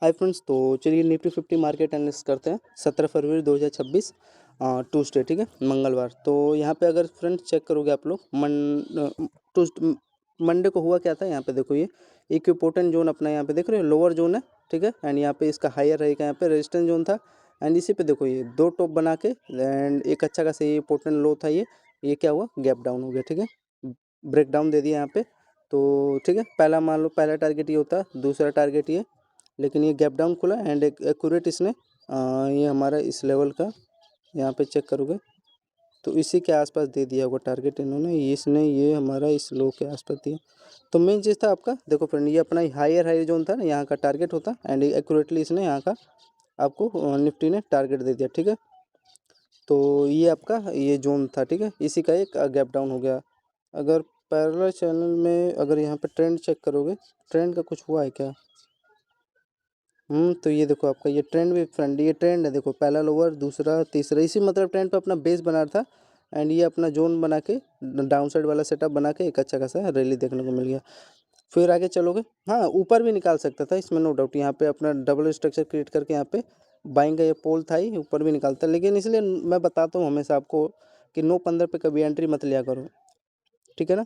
Hi friends, तो चलिए Nifty 50 market analysis करते हैं 17 फरवरी 2026 ट्यूसडे, ठीक है, मंगलवार। तो यहाँ पे अगर फ्रेंड्स चेक करोगे आप लोग मंडे को हुआ क्या था। यहाँ पे देखो, ये एक इम्पोर्टेंट जोन अपना यहाँ पे देख रहे हो, लोअर जोन है, ठीक है। एंड यहाँ पे इसका हायर रहेगा, यहाँ पे रेजिस्टेंस जोन था। एंड इसी पे देखो ये दो टॉप बना के एंड एक अच्छा खासा ये इम्पोर्टेंट लो था। ये क्या हुआ, गैप डाउन हो गया, ठीक है, ब्रेक डाउन दे दिया यहाँ पे। तो ठीक है, पहला मान लो पहला टारगेट ये होता है, दूसरा टारगेट ये, लेकिन ये गैप डाउन खुला एंड एक एक्यूरेट इसने ये हमारा इस लेवल का यहाँ पे चेक करोगे तो इसी के आसपास दे दिया होगा टारगेट इन्होंने, इसने ये हमारा इस लो के आसपास दिया। तो मेन चीज़ था आपका, देखो फ्रेंड, ये अपना हायर जोन था ना, यहाँ का टारगेट होता एंड एक्यूरेटली इसने यहाँ का आपको निफ्टी ने टारगेट दे दिया, ठीक है। तो ये आपका ये जोन था, ठीक है, इसी का एक गैप डाउन हो गया। अगर पैरेलल चैनल में अगर यहाँ पे ट्रेंड चेक करोगे, ट्रेंड का कुछ हुआ है क्या? तो ये देखो आपका ये ट्रेंड भी फ्रेंड, ये ट्रेंड है, देखो पहला लोअर दूसरा तीसरा, इसी मतलब ट्रेंड पे अपना बेस बना रहा था। एंड ये अपना जोन बना के डाउन साइड वाला सेटअप बना के एक अच्छा खासा रैली देखने को मिल गया। फिर आगे चलोगे, हाँ ऊपर भी निकाल सकता था, इसमें नो डाउट। यहाँ पे अपना डबल स्ट्रक्चर क्रिएट करके यहाँ पे बाइंग का ये पोल था ही, ऊपर भी निकालता, लेकिन इसलिए मैं बताता हूँ हमेशा आपको कि 9-15 पे कभी एंट्री मत लिया करो, ठीक है ना।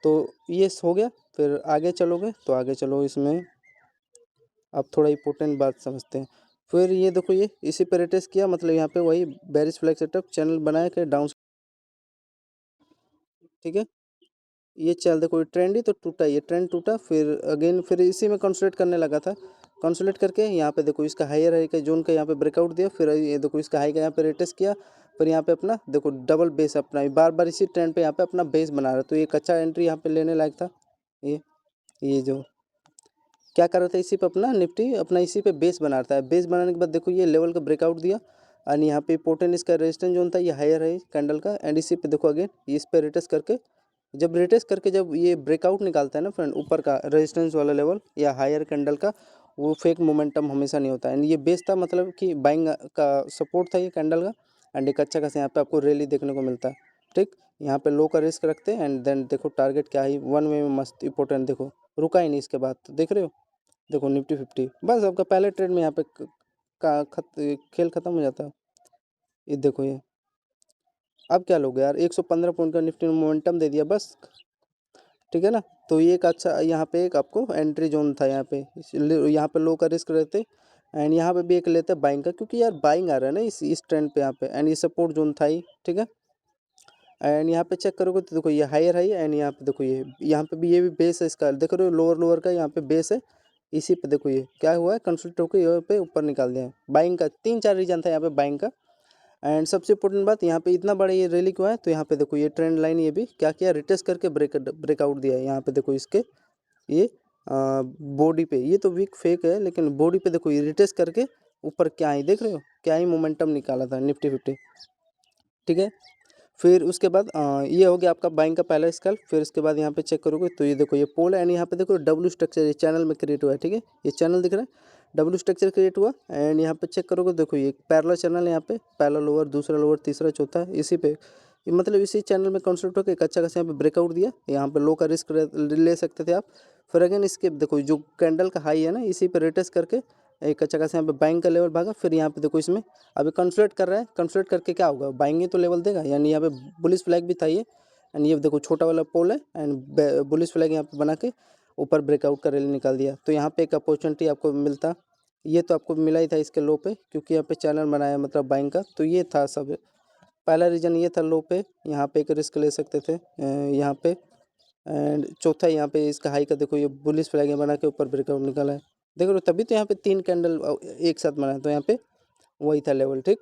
तो ये हो गया। फिर आगे चलोगे तो आगे चलो, इसमें अब थोड़ा इंपॉर्टेंट बात समझते हैं। फिर ये देखो, ये इसी पे रिटेस्ट किया, मतलब यहाँ पे वही बेरिश फ्लैग सेटअप चैनल बनाया कि डाउन, ठीक है। ये चल देखो, ये ट्रेंड ही तो टूटा, ये ट्रेंड टूटा, फिर अगेन फिर इसी में कंसोलिडेट करने लगा था। कंसोलिडेट करके यहाँ पे देखो इसका हायर है का जोन का यहाँ पे ब्रेकआउट दिया, फिर ये देखो इसका हाई का यहाँ पे रिटेस्ट किया, फिर यहाँ पे अपना देखो डबल बेस अपना बार बार इसी ट्रेंड पे यहाँ पे अपना बेस बना रहा है। तो एक अच्छा एंट्री यहाँ पे लेने लायक था। ये जो क्या कर रहा था, इसी पे अपना निफ्टी अपना इसी पे बेस बना रहा है। बेस बनाने के बाद देखो ये लेवल का ब्रेकआउट दिया एंड यहाँ पे इंपॉर्टेंट इसका रेजिस्टेंस जोन था, ये हायर है कैंडल का। एंड इसी पे देखो अगेन इस पे रिटेस्ट करके, जब रिटेस्ट करके जब ये ब्रेकआउट निकालता है ना फ्रेंड, ऊपर का रेजिस्टेंस वाला लेवल या हायर कैंडल का, वो फेक मोमेंटम हमेशा नहीं होता। एंड ये बेस था, मतलब कि बाइंग का सपोर्ट था ये कैंडल का। एंड एक अच्छा खासा यहाँ पे आपको रैली देखने को मिलता है, ठीक। यहाँ पे लो का रिस्क रखते हैं एंड देन देखो टारगेट क्या है, वन वे में मस्त इंपॉर्टेंट, देखो रुका ही नहीं इसके बाद, तो देख रहे हो, देखो निफ्टी 50 बस आपका पहले ट्रेड में यहाँ पे खेल खत्म हो जाता है। ये देखो ये अब क्या लोगे यार, 115 पॉइंट का निफ्टी ने मोमेंटम दे दिया बस, ठीक है ना। तो ये एक अच्छा यहाँ पे एक आपको एंट्री जोन था, यहाँ पे लो का रिस्क रहते एंड यहाँ पे भी एक लेते बाइंग का, क्योंकि यार बाइंग आ रहा है ना इस ट्रेंड पे यहाँ पे। एंड ये सपोर्ट जोन था ही, ठीक है। एंड यहाँ पे चेक करोगे तो देखो ये हायर है एंड यहाँ पे देखो ये यहाँ पे भी ये भी बेस है इसका, देख रहे हो लोअर लोअर का यहाँ पे बेस है। इसी पे देखो ये क्या हुआ है, कंसल्ट होकर यहाँ पे ऊपर निकाल दिया है। बाइंग का 3-4 रीजन था यहाँ पे बाइंग का। एंड सबसे इंपॉर्टेंट बात, यहाँ पे इतना बड़ा ये रैली क्यों है, तो यहाँ पे देखो ये ट्रेंड लाइन ये भी क्या किया, रिटेस्ट करके ब्रेकआउट दिया है। यहाँ पे देखो इसके ये बॉडी पे, ये तो वीक फेक है, लेकिन बॉडी पे देखो ये रिटेस्ट करके ऊपर क्या ही देख रहे हो, क्या ही मोमेंटम निकाला था निफ्टी 50, ठीक है। फिर उसके बाद ये हो गया आपका बाइंग का पहला स्कैल। फिर उसके बाद यहाँ पे चेक करोगे तो ये देखो ये पोल है एंड यहाँ पे देखो डब्ल्यू स्ट्रक्चर ये चैनल में क्रिएट हुआ है, ठीक है। ये चैनल दिख रहा है, डब्ल्यू स्ट्रक्चर क्रिएट हुआ। एंड यहाँ पे चेक करोगे देखो ये पैरेलल चैनल है, यहाँ पे पहला लोअर दूसरा लोअर तीसरा चौथा, इसी पे मतलब इसी चैनल में कॉन्सेप्ट होकर एक अच्छा खासा यहाँ पे ब्रेकआउट दिया। यहाँ पे लो का रिस्क ले सकते थे आप। फिर अगेन इसके देखो जो कैंडल का हाई है ना, इसी पे रिटेस्ट करके एक अच्छा खासा यहाँ पे बाइंग का लेवल भागा। फिर यहाँ पे देखो इसमें अभी कंसोलिडेट कर रहा है, कंसोलिडेट करके क्या होगा, बाइंग ही तो लेवल देगा, यानी यहाँ पे बुलिश फ्लैग भी था ये। एंड ये देखो छोटा वाला पोल है एंड बुलिश फ्लैग यहाँ पे बना के ऊपर ब्रेकआउट का रैली निकाल दिया। तो यहाँ पे एक अपॉर्चुनिटी आपको मिलता, ये तो आपको मिला ही था इसके लो पे, क्योंकि यहाँ पे चैनल बनाया मतलब बाइंग का। तो ये था सब, पहला रीजन ये था लो पे, यहाँ पे एक रिस्क ले सकते थे यहाँ पे। एंड चौथा यहाँ पे इसका हाई का देखो ये बुलिश फ्लैग बना के ऊपर ब्रेकआउट निकाला है, देख लो, तभी तो यहाँ पे 3 कैंडल एक साथ बना है, तो यहाँ पे वही था लेवल, ठीक,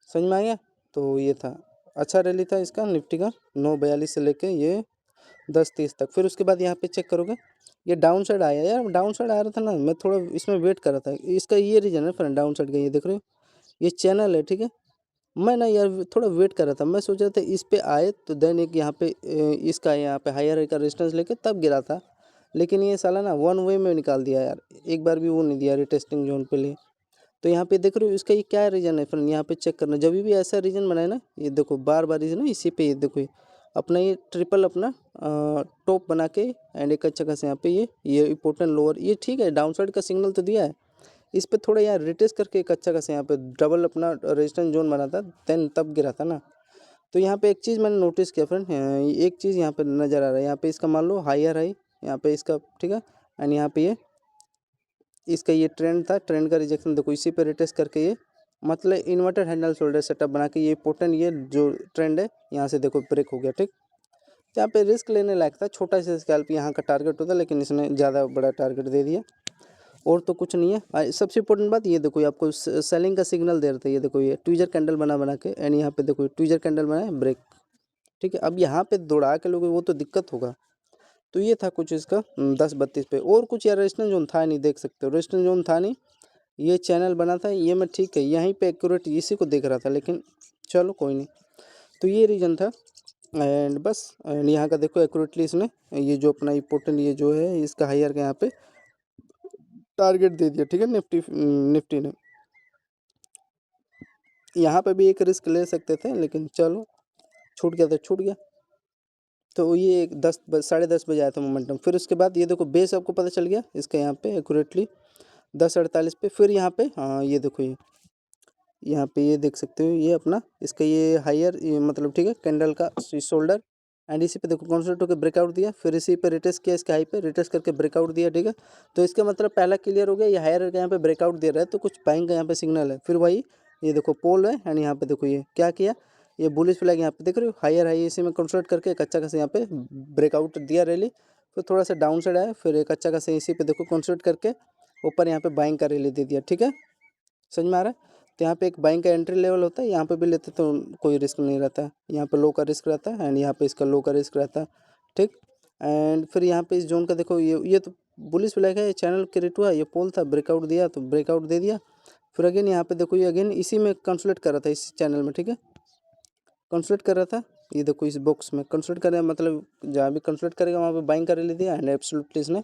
समझ में आ गया। तो ये था अच्छा रैली था इसका निफ्टी का, 9:42 से लेके ये 10:30 तक। फिर उसके बाद यहाँ पे चेक करोगे ये डाउन साइड आया यार, डाउन साइड आ रहा था ना, मैं थोड़ा इसमें वेट कर रहा था, इसका ये रीजन है फ्रेंड डाउन साइड का, ये देख रहे हो ये चैनल है, ठीक है। मैं ना यार थोड़ा वेट कर रहा था, मैं सोच रहा था इस पे आए तो देन एक यहाँ पे इसका यहाँ पे हायर का रेजिस्टेंस लेके तब गिरा था, लेकिन ये साला ना वन वे में निकाल दिया यार, एक बार भी वो नहीं दिया रिटेस्टिंग जोन पे लिए। तो यहाँ पे देख रहे हो इसका ये क्या रीजन है फ्रेंड, यहाँ पे चेक करना, जब भी ऐसा रीजन बनाए ना, ये देखो बार बार इसे ना इसी पे ये देखो ये अपना ये ट्रिपल अपना टॉप बना के एंड एक अच्छा खासा यहाँ पे ये इंपॉर्टेंट लोअर, ये ठीक है डाउन साइड का सिग्नल तो दिया है, इस पे थोड़ा यहाँ रिटेस्ट करके एक अच्छा खासा यहाँ पे डबल अपना रेजिस्टेंस जोन बना था, देन तब गिरा था ना। तो यहाँ पे एक चीज़ मैंने नोटिस किया फ्रेंड, एक चीज़ यहाँ पे नज़र आ रहा है, यहाँ पे इसका मान लो हायर है यहाँ पे इसका, ठीक है। एंड यहाँ पे ये इसका ये ट्रेंड था, ट्रेंड का रिजेक्शन देखो इसी पे रिटेस्ट करके ये मतलब इन्वर्टेड हैंडल शोल्डर सेटअप बना के ये पोर्टन ये जो ट्रेंड है यहाँ से देखो ब्रेक हो गया, ठीक। तो यहाँ पे रिस्क लेने लायक था, छोटा सा स्कैल्प यहाँ का टारगेट होता, लेकिन इसने ज़्यादा बड़ा टारगेट दे दिया। और तो कुछ नहीं है। सबसे इंपॉर्टेंट बात ये देखो, ये आपको सेलिंग का सिग्नल दे रहा था, ये देखो ये ट्विजर कैंडल बना के, एंड यहाँ पे देखो ट्विजर कैंडल बना है ब्रेक, ठीक है। अब यहाँ पे दौड़ा के लोगे वो तो दिक्कत होगा। तो ये था कुछ इसका 10-32 पे, और कुछ यार रेजिस्टेंस जोन था नहीं, देख सकते हो रेजिस्टेंस जोन था नहीं, ये चैनल बना था ये मैं, ठीक है यहीं पे एक्यूरेट इसी को देख रहा था, लेकिन चलो कोई नहीं। तो ये रीजन था, एंड बस एंड यहाँ का देखो एक्यूरेटली इसने ये जो अपना इम्पोर्टेंट ये जो है इसका हायर का यहाँ पे टारगेट दे दिया, ठीक है। निफ्टी ने यहाँ पे भी एक रिस्क ले सकते थे, लेकिन चलो छूट गया तो छूट गया। तो ये एक 10 साढ़े 10 बजे आया था मोमेंटम। फिर उसके बाद ये देखो बेस आपको पता चल गया इसका यहाँ पे एक्यूरेटली 10:48 पे। फिर यहाँ पे हाँ ये देखो ये यहाँ पे ये देख सकते हो ये अपना इसका ये हायर मतलब, ठीक है, कैंडल का शोल्डर, एंड इसी पे देखो कॉन्सेंट्रेट होकर ब्रेकआउट दिया, फिर इसी पे रिटेस्ट किया इसके हाई पे, रिटेस्ट करके ब्रेकआउट दिया, ठीक है। तो इसका मतलब पहला क्लियर हो गया, ये हायर का यहाँ पे ब्रेकआउट दे रहा है, तो कुछ बाइंग का यहाँ पे सिग्नल है। फिर वही ये देखो पोल है, एंड यहाँ पे देखो ये क्या किया, ये बुलिश फ्लैग यहाँ पे देख रहे हो, हायर हाई इसी में कंसोलिडेट करके एक अच्छा खासा यहाँ पे ब्रेकआउट दिया रैली, फिर थोड़ा सा डाउन साइड आया, फिर एक अच्छा खासा इसी पे देखो कंसोलिडेट करके ऊपर यहाँ पे बाइंग का रैली दे दिया, ठीक है। समझ में आ रहा है। तो यहाँ पे एक बाइंग का एंट्री लेवल होता है, यहाँ पे भी लेते तो कोई रिस्क नहीं रहता है, यहाँ पे लो का रिस्क रहता है, एंड यहाँ पे इसका लो का रिस्क रहता है, ठीक। एंड फिर यहाँ पे इस जोन का देखो ये तो बुलिश फ्लैग है, ये चैनल क्रिएट हुआ, ये पोल था, ब्रेकआउट दिया तो ब्रेकआउट दे दिया। फिर अगेन यहाँ पे देखो ये अगेन इसी में कंसोलिडेट कर रहा था, इस चैनल में, ठीक है, कंसोलिडेट कर रहा था। ये देखो इस बॉक्स में कंसोलिडेट कर रहा है, मतलब जहाँ भी कंसोलिडेट करेगा वहाँ पे बाइंग का ले दिया, एंड एब्सोल्युटली इसने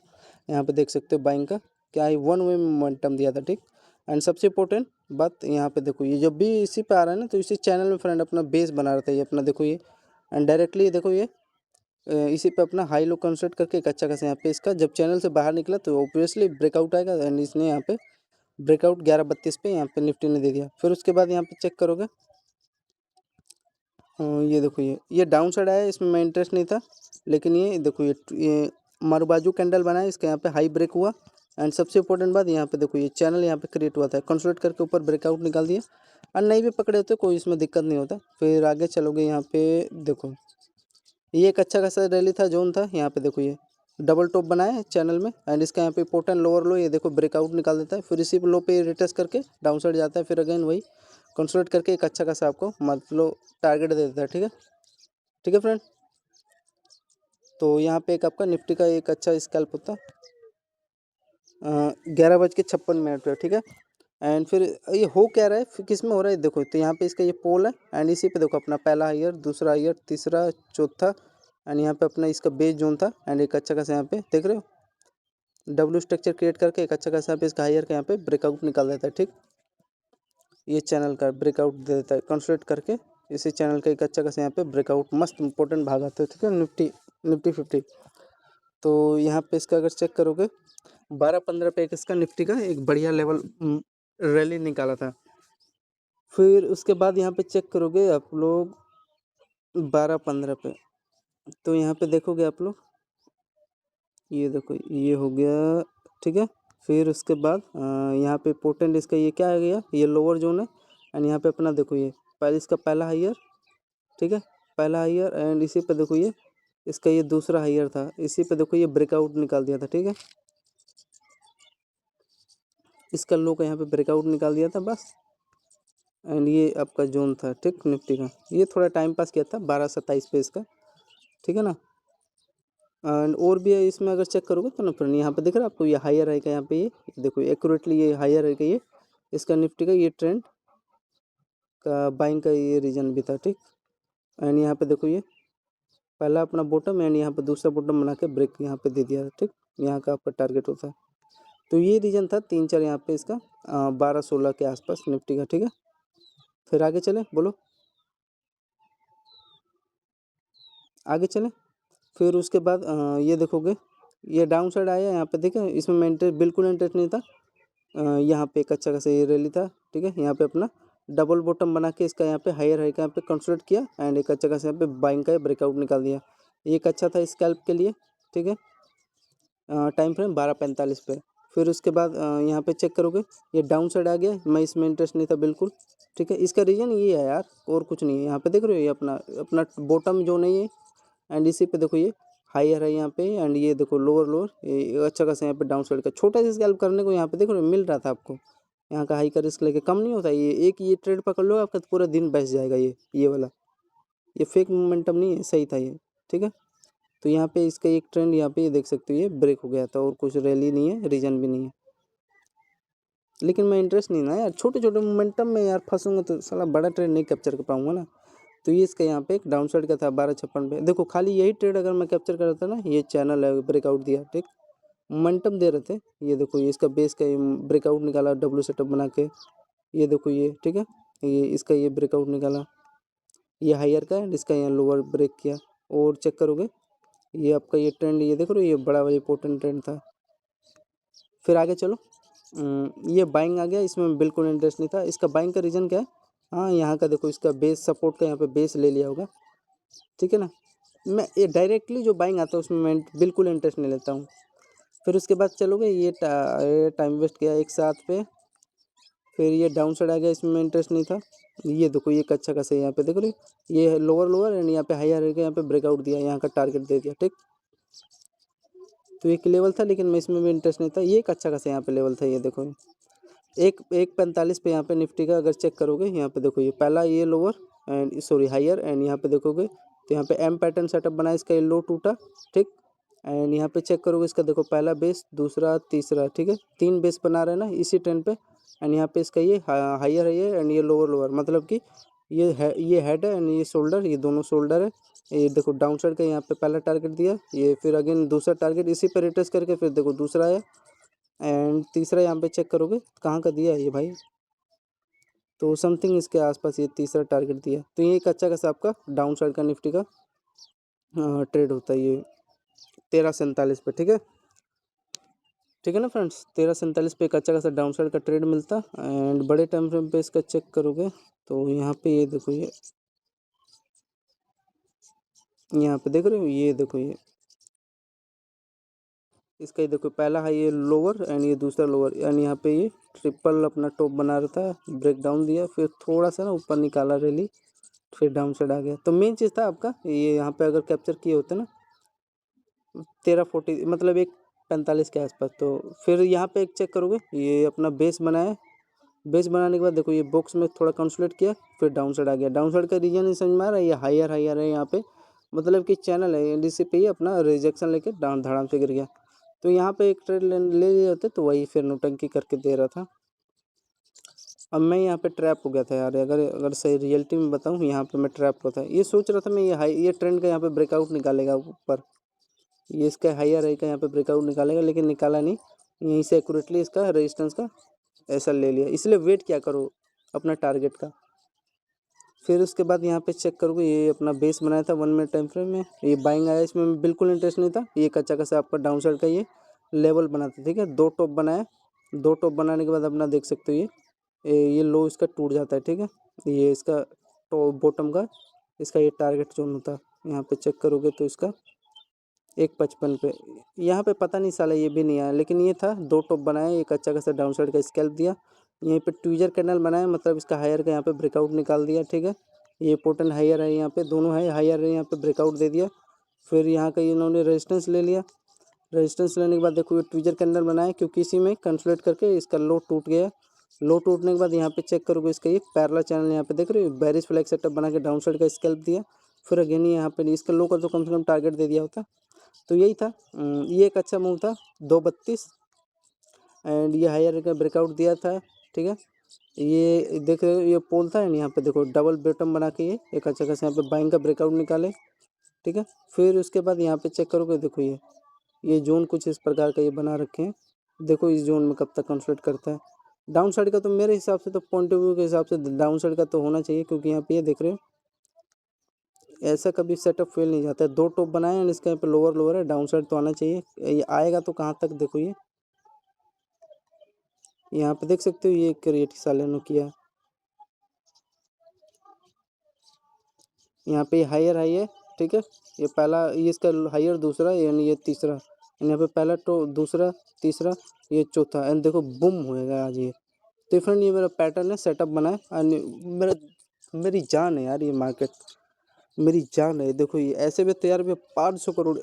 यहाँ पे देख सकते हो बाइंग का क्या है, वन वे मोमेंटम दिया था, ठीक। एंड सबसे इंपॉर्टेंट बात यहाँ पे देखो ये जब भी इसी पे आ रहा है ना, तो इसी चैनल में फ्रेंड अपना बेस बना रहा था ये अपना, देखो ये एंड डायरेक्टली देखो ये इसी पे अपना हाई लो कंसोलिडेट करके एक अच्छा खासा यहाँ पे इसका जब चैनल से बाहर निकला तो ऑब्वियसली ब्रेकआउट आएगा, एंड इसने यहाँ पे ब्रेकआउट 11:32 पे यहाँ पे निफ्टी ने दे दिया। फिर उसके बाद यहाँ पे चेक करोगे ये देखो ये डाउन साइड आया, इसमें मैं इंटरेस्ट नहीं था, लेकिन ये देखो ये मारूबाजू कैंडल बना है, इसका यहाँ पे हाई ब्रेक हुआ, एंड सबसे इंपॉर्टेंट बात यहाँ पे देखो ये चैनल यहाँ पे क्रिएट हुआ था, कंसोलिडेट करके ऊपर ब्रेकआउट निकाल दिया, और नहीं भी पकड़े होते कोई इसमें दिक्कत नहीं होता। फिर आगे चलोगे यहाँ पे देखो ये एक अच्छा खासा रैली था, जोन था, यहाँ पे देखो ये डबल टॉप बनाया है चैनल में, एंड इसका यहाँ पे इंपॉर्टेंट लोअर लो ये देखो ब्रेकआउट निकाल देता है, फिर इसी लो पे रिटेस्ट करके डाउन साइड जाता है, फिर अगेन वही कंसोलिडेट करके एक अच्छा खासा आपको मतलब टारगेट दे देता है, ठीक है। ठीक है फ्रेंड, तो यहाँ पे एक आपका निफ्टी का एक अच्छा स्कैल्प होता 11:56 पे, ठीक है। एंड फिर ये हो क्या रहा है, फिर किस में हो रहा है देखो, तो यहाँ पे इसका ये पोल है, एंड इसी पे देखो अपना पहला हायर, दूसरा हायर, तीसरा, चौथा, एंड यहाँ पे अपना इसका बेस जोन था, एंड एक अच्छा खासा यहाँ पे देख रहे हो डब्ल्यू स्ट्रक्चर क्रिएट करके एक अच्छा खासा यहाँ पे इसका हायर का यहाँ पे ब्रेकआउट निकाल देता है, ठीक। ये चैनल का ब्रेकआउट दे देता है कंसोलिडेट करके, इसी चैनल का एक अच्छा खासा यहाँ पे ब्रेकआउट मस्त इंपॉर्टेंट भाग आता है, ठीक है। निफ्टी 50, तो यहाँ पे इसका अगर चेक करोगे 12-15 पे एक इसका निफ्टी का एक बढ़िया लेवल रैली निकाला था। फिर उसके बाद यहाँ पे चेक करोगे आप लोग 12-15 पे, तो यहाँ पे देखोगे आप लोग ये देखो ये हो गया, ठीक है। फिर उसके बाद यहाँ पे पोर्टेंट इसका ये क्या आ गया, ये लोअर जोन है, एंड यहाँ पे अपना देखो ये पहले इसका पहला हायर, ठीक है, पहला हायर, एंड इसी पे देखो ये इसका ये दूसरा हायर था, इसी पे देखो ये ब्रेकआउट निकाल दिया था, ठीक है। इसका लो का यहाँ पे ब्रेकआउट निकाल दिया था बस, एंड ये आपका जोन था, ठीक, निफ्टी का। ये थोड़ा टाइम पास किया था 12:27 पे इसका, ठीक है ना। एंड और भी है इसमें अगर चेक करोगे तो ना फ्रेंड यहाँ पे दिख रहा है आपको ये हायर है का यहाँ पे ये देखो एक्यूरेटली ये हायर है का ये इसका निफ्टी का ये ट्रेंड का बाइंग का ये रीजन भी था, ठीक। एंड यहाँ पे देखो ये पहला अपना बॉटम, एंड यहाँ पे दूसरा बॉटम बना के ब्रेक यहाँ पे दे दिया था, ठीक। यहाँ का आपका टारगेट होता है, तो ये रीजन था 3-4 यहाँ पे इसका 12-16 के आसपास निफ्टी का, ठीक है। फिर आगे चले बोलो, आगे चले। फिर उसके बाद ये देखोगे ये डाउन साइड आया यहाँ पे, देखो इसमें मैं इंटरेस्ट बिल्कुल इंटरेस्ट नहीं था, यहाँ पे एक अच्छा खासा ये रैली था, ठीक है। यहाँ पे अपना डबल बॉटम बना के इसका यहाँ पे हायर हाई का यहाँ पे कंसोलिडेट किया एंड एक अच्छा खासा यहाँ पे बाइंग का ब्रेकआउट निकाल दिया। एक अच्छा था स्कैल्प के लिए, ठीक है। टाइम फ्रेम 12:45 पे। फिर उसके बाद यहाँ पे चेक करोगे ये डाउन साइड आ गया, मैं इसमें इंटरेस्ट नहीं था बिल्कुल, ठीक है। इसका रीज़न ये है यार, और कुछ नहीं है। यहाँ पे देख रहे हो ये अपना अपना बॉटम जो नहीं है एंड इसी पे देखो ये हायर है यहाँ पे एंड ये देखो लोअर लोअर, ये अच्छा खासा यहाँ पे डाउन साइड का छोटा सा स्कैल्प करने को यहाँ पे देखो मिल रहा था आपको। यहाँ का हाई का रिस्क लेके कम नहीं होता ये, एक ये ट्रेड पकड़ लो आपका तो पूरा दिन बच जाएगा। ये वाला ये फेक मोमेंटम नहीं है, सही था ये, ठीक है। तो यहाँ पे इसका एक ट्रेंड यहाँ पे ये देख सकते हो ये ब्रेक हो गया था और कुछ रैली नहीं है, रीजन भी नहीं है। लेकिन मैं इंटरेस्ट नहीं ना यार, छोटे छोटे मोमेंटम में यार फंसूंगा तो साला बड़ा ट्रेंड नहीं कैप्चर कर पाऊंगा ना। तो ये इसका यहाँ पे एक डाउन साइड का था 12:56 पे। देखो खाली यही ट्रेड अगर मैं कैप्चर कर रहा था ना, ये चैनल है ब्रेकआउट दिया, ठीक, मोमेंटम दे रहे थे। ये देखो ये इसका बेस का ये ब्रेकआउट निकाला डब्ल्यू सेटअप बना के, ये देखो ये, ठीक है। ये इसका ये ब्रेकआउट निकाला, ये हायर का है, इसका यहाँ लोअर ब्रेक किया। और चेक करोगे ये आपका ये ट्रेंड, ये देखो ये बड़ा वाला इंपॉर्टेंट ट्रेंड था। फिर आगे चलो, ये बाइंग आ गया, इसमें बिल्कुल इंटरेस्ट नहीं था। इसका बाइंग का रीज़न क्या है, हाँ यहाँ का देखो इसका बेस सपोर्ट का यहाँ पे बेस ले लिया होगा, ठीक है ना। मैं ये डायरेक्टली जो बाइंग आता है उसमें मैं बिल्कुल इंटरेस्ट नहीं लेता हूँ। फिर उसके बाद चलोगे ये टाइम वेस्ट किया एक साथ पे। फिर ये डाउन साइड आ गया, इसमें इंटरेस्ट नहीं था। ये देखो ये अच्छा खासा यहाँ पे देखो ये लोअर लोअर एंड यहाँ पे हायर यहाँ पे ब्रेकआउट दिया, यहाँ का टारगेट दे दिया, ठीक। तो एक लेवल था लेकिन मैं इसमें भी इंटरेस्ट नहीं था। ये एक अच्छा खासा यहाँ पे लेवल था, ये देखो एक 45 पे यहाँ पे निफ्टी का अगर चेक करोगे यहाँ पे देखो ये पहला ये lower end sorry higher end यहाँ पे देखोगे तो यहाँ पे एम पैटर्न सेटअप बना, इसका ये लो टूटा, ठीक। एंड यहाँ पे चेक करोगे इसका देखो पहला बेस दूसरा तीसरा, ठीक है, 3 बेस बना रहे हैं ना इसी ट्रेंड पे। एंड यहाँ पे इसका ये हायर है ये एंड ये लोअर लोअर, मतलब कि ये हेड है एंड ये शोल्डर, ये दोनों शोल्डर है। ये देखो डाउन साइड का यहाँ पे पहला टारगेट दिया, ये फिर अगेन दूसरा टारगेट इसी पे रिट्रेस करके फिर देखो दूसरा है एंड तीसरा यहाँ पे चेक करोगे कहाँ का दिया है ये भाई, तो समथिंग इसके आसपास ये तीसरा टारगेट दिया। तो ये एक अच्छा खासा आपका डाउन साइड का निफ्टी का ट्रेड होता है ये 13:47 पे, ठीक है। ठीक है ना फ्रेंड्स, 13:47 पे एक अच्छा खासा डाउन साइड का ट्रेड मिलता एंड बड़े टाइम फ्रेम पे इसका चेक करोगे तो यहाँ पे ये देखो ये यहाँ पे देख रहे हो ये देखो ये इसका ये देखो पहला है ये लोअर एंड ये दूसरा लोअर एंड यहाँ पे ये ट्रिपल अपना टॉप बना रहा था, ब्रेक डाउन दिया फिर थोड़ा सा ना ऊपर निकाला रैली, फिर डाउन साइड आ गया। तो मेन चीज़ था आपका ये यहाँ पे अगर कैप्चर किए होते ना 13:40 मतलब 1:45 के आसपास, तो फिर यहाँ पे एक चेक करोगे ये अपना बेस बनाया, बेस बनाने के बाद देखो ये बॉक्स में थोड़ा कंसोलिडेट किया फिर डाउन साइड आ गया। डाउन साइड का रीजन नहीं समझ में आ रहा है, ये हायर हायर है यहाँ पे, मतलब कि चैनल है एनडीसी पे ही अपना रिजेक्शन लेके डाउन धड़ाम से गिर गया। तो यहाँ पे एक ट्रेड ले लिए होते तो वही फिर नौटंकी करके दे रहा था। अब मैं यहाँ पे ट्रैप हो गया था यार, अगर अगर सही रियलिटी में बताऊँ यहाँ पे मैं ट्रैप हुआ था। ये सोच रहा था मैं ये ट्रेंड का यहाँ पे ब्रेकआउट निकालेगा ऊपर, ये इसका हायर हाई का यहाँ पे ब्रेकआउट निकालेगा लेकिन निकाला नहीं, यहीं से एक्यूरेटली इसका रेजिस्टेंस का ऐसा ले लिया। इसलिए वेट क्या करो अपना टारगेट का। फिर उसके बाद यहाँ पे चेक करोगे ये अपना बेस बनाया था 1 मिनट टाइम फ्रेम में, ये बाइंग आया, इसमें बिल्कुल इंटरेस्ट नहीं था। ये कच्चा कच्चा आपका डाउन साइड का ये लेवल बनाता, ठीक है। 2 टॉप बनाया, 2 टॉप बनाने के बाद अपना देख सकते हो ये लो इसका टूट जाता है, ठीक है। ये इसका टॉप बॉटम का इसका ये टारगेट जोन होता है। यहाँ पे चेक करोगे तो इसका 1:55 पे, यहाँ पे पता नहीं साला ये भी नहीं आया लेकिन ये था 2 टॉप बनाया, एक अच्छा खासा डाउन साइड का स्कैल्प दिया, यहीं पे ट्विजर कैंडल बनाया, मतलब इसका हायर का यहाँ पे ब्रेकआउट निकाल दिया, ठीक है। ये पोर्टल हायर है यहाँ पे, दोनों है हायर है यहाँ पे ब्रेकआउट दे दिया। फिर यहाँ का इन्होंने रेजिस्टेंस ले लिया, रेजिस्टेंस लेने के बाद देखो ये ट्विजर कैंडल बनाया क्योंकि इसी में कंसोलिडेट करके इसका लो टूट गया। लो टूटने के बाद यहाँ पे चेक करोगे इसका ये पैरेलल चैनल यहाँ पे देख रहे हो बेरिश फ्लैग सेटअप बना के डाउन साइड का स्कैल्प दिया। फिर अगेन यहाँ पे इसका लो का तो कम से कम टारगेट दे दिया होता। तो यही था, ये एक अच्छा मूव था 2:32 एंड ये हायर का ब्रेकआउट दिया था, ठीक है। ये देख रहे हो ये पोल था एंड यहाँ पे देखो डबल बॉटम बना के ये एक अच्छा खासा यहाँ पे बाइंग का ब्रेकआउट निकाले, ठीक है। फिर उसके बाद यहाँ पे चेक करोगे देखो ये जोन कुछ इस प्रकार का ये बना रखे हैं। देखो इस जोन में कब तक कंसोलिडेट करता है। डाउन साइड का तो मेरे हिसाब से तो पॉइंट ऑफ व्यू के हिसाब से डाउन साइड का तो होना चाहिए क्योंकि यहाँ पे ये देख रहे हो ऐसा कभी सेटअप फेल नहीं जाता है। 2 टॉप बनाए एंड इसका यहाँ पे लोअर लोअर है, डाउन साइड तो आना चाहिए। ये आएगा तो कहाँ तक देखो ये यहाँ पे देख सकते हो ये क्रिएट साले ने किया, यहाँ पे हायर हाई है, ठीक है। ये पहला, ये इसका हायर दूसरा, यानी ये तीसरा, यहाँ पे पहला तो दूसरा तीसरा, ये चौथा, एंड देखो बुम होएगा आज ये। तो फ्रेंड ये मेरा पैटर्न है, सेटअप बना है, एंड मेरा मेरी जान है यार ये मार्केट, मेरी जान है। देखो ये ऐसे में तैयार में 500 करोड़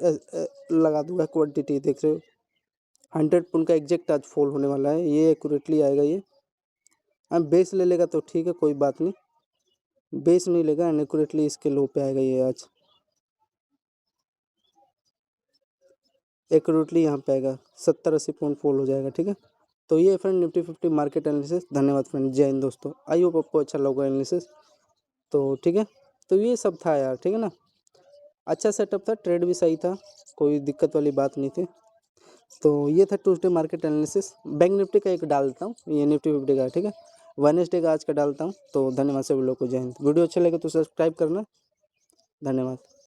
लगा दूंगा क्वांटिटी, देख रहे हो 100 पॉइंट का एग्जैक्ट आज फॉल होने वाला है, ये एक्यूरेटली आएगा ये। अब बेस ले लेगा तो ठीक है, कोई बात नहीं, बेस नहीं लेगा अनएक्यूरेटली इसके लो पे आएगा ये आज, एक्यूरेटली यहाँ पे आएगा 70-80 पॉइंट फॉल हो जाएगा, ठीक है। तो ये फ्रेंड निफ्टी 50 मार्केट एनालिसिस। धन्यवाद फ्रेंड, जय हिंद दोस्तों, आई होप आपको अच्छा लगा एनालिसिस। तो ठीक है, तो ये सब था यार, ठीक है ना, अच्छा सेटअप था, ट्रेड भी सही था, कोई दिक्कत वाली बात नहीं थी। तो ये था Tuesday market analysis. Bank Nifty का एक डालता हूँ, ये निफ्टी 50 का, ठीक है, वेडनेसडे का आज का डालता हूँ। तो धन्यवाद सभी लोग को, जय हिंद। वीडियो अच्छा लगे तो सब्सक्राइब करना, धन्यवाद।